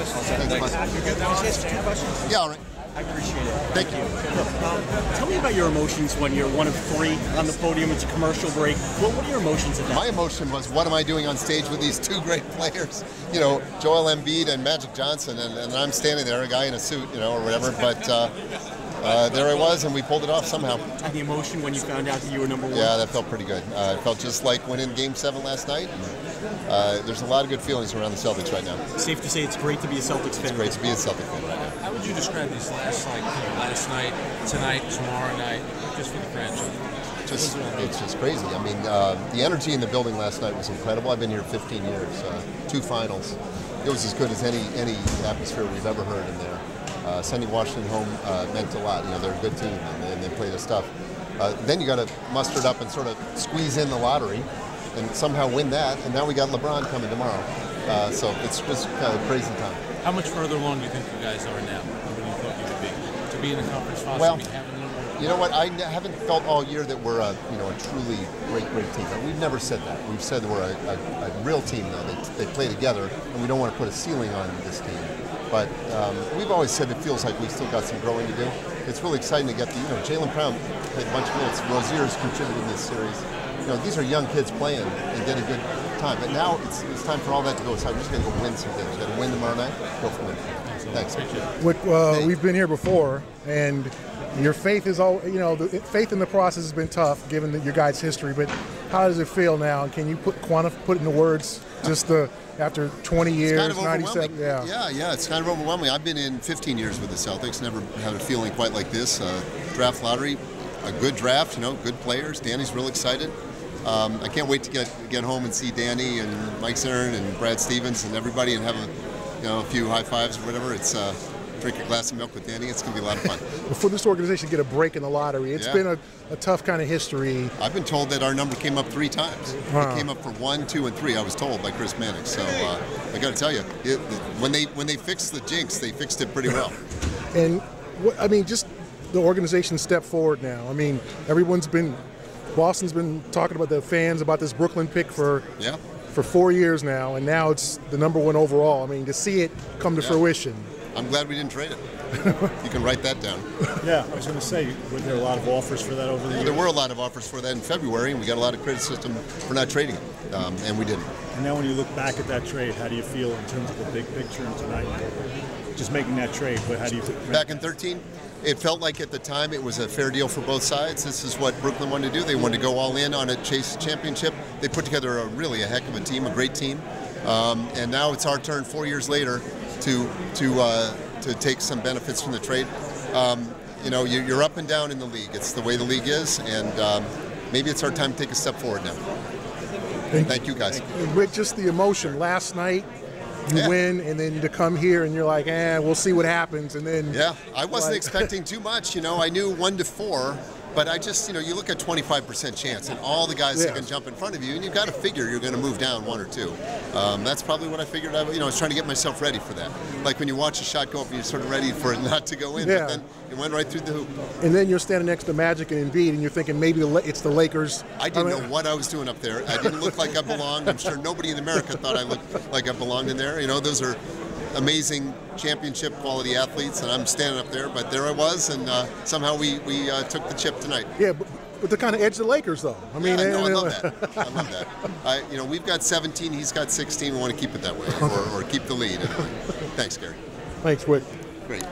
Thanks, bud. You're good. Can I ask 2 questions? Yeah, all right. I appreciate it. Thank you. Tell me about your emotions when you're one of 3 on the podium. It's a commercial break. What are your emotions at that? My emotion was, what am I doing on stage with these 2 great players? You know, Joel Embiid and Magic Johnson, and I'm standing there, a guy in a suit, you know, or whatever. But there I was, and we pulled it off somehow. And the emotion when you found out that you were number 1? Yeah, that felt pretty good. It felt just like winning Game 7 last night. There's a lot of good feelings around the Celtics right now. Safe to say it's great to be a Celtics fan. It's great to be a Celtics fan right now. How would you describe these last night, tonight, tomorrow night, just for the franchise? It's just crazy. I mean, the energy in the building last night was incredible. I've been here 15 years, 2 finals. It was as good as any atmosphere we've ever heard in there. Sending Washington home meant a lot. You know, they're a good team and they play the stuff. Then you got to muster it up and sort of squeeze in the lottery and somehow win that. And now we got LeBron coming tomorrow. So it's just kind of a crazy time. How much further along do you think you guys are now than you thought you would be? To be in the conference finals, well, having you know what? I haven't felt all year that we're a truly great team. We've never said that. We've said that we're a real team, though. They play together, and we don't want to put a ceiling on this team. But we've always said it feels like we've still got some growing to do. It's really exciting to get Jaylen Brown played a bunch of minutes. Rozier's contributed in this series. You know, these are young kids playing and getting good time. But now it's time for all that to go aside. We're just going to go win some things. We're going to win tomorrow night. Go for it. Thanks. We've been here before, and your faith is all. You know, the faith in the process has been tough, given your guys' history. But how does it feel now? And can you put into words just after 20 years, kind of 97? Yeah, it's kind of overwhelming. I've been in 15 years with the Celtics. Never had a feeling quite like this. Draft lottery, a good draft. You know, good players. Danny's real excited. I can't wait to get home and see Danny and Mike Cern and Brad Stevens and everybody and have a few high fives or whatever. It's drink a glass of milk with Danny. It's going to be a lot of fun. For this organization to get a break in the lottery, it's been a tough kind of history. I've been told that our number came up 3 times. It came up for 1, 2, and 3. I was told by Chris Mannix. So I got to tell you, when they fixed the jinx, they fixed it pretty well. And just the organization step forward now. I mean, Boston's been talking about the fans about this Brooklyn pick for 4 years now, and now it's the number 1 overall. I mean, to see it come to fruition. I'm glad we didn't trade it. You can write that down. Yeah, I was going to say, were there a lot of offers for that over the years? There were a lot of offers for that in February, and we got a lot of criticism for not trading it, and we didn't. And now when you look back at that trade, how do you feel in terms of the big picture and tonight? Just making that trade, but how do you feel? Back in 2013, it felt like at the time it was a fair deal for both sides. This is what Brooklyn wanted to do. They wanted to go all in on a chase championship. They put together a heck of a team, a great team. And now it's our turn 4 years later to take some benefits from the trade. You're up and down in the league. It's the way the league is, and maybe it's our time to take a step forward now. Thank you, guys. With just the emotion, last night you win, and then to come here and you're like, we'll see what happens, and then I wasn't expecting too much. I knew 1 to 4. But I just, you look at 25% chance and all the guys that can jump in front of you, and you've got to figure you're going to move down 1 or 2. That's probably what I figured. I was trying to get myself ready for that. Like when you watch a shot go up and you're sort of ready for it not to go in, but then it went right through the hoop. And then you're standing next to Magic and Embiid, and you're thinking maybe it's the Lakers. I didn't know what I was doing up there. I didn't look like I belonged. I'm sure nobody in America thought I looked like I belonged in there. Those are amazing championship quality athletes, and I'm standing up there, but there I was, and somehow we took the chip tonight. Yeah, but to kind of edge the Lakers, though. I mean, I love that. I love that. We've got 17, he's got 16. We want to keep it that way, or keep the lead. Anyway. Thanks, Gary. Thanks, Wyc. Great.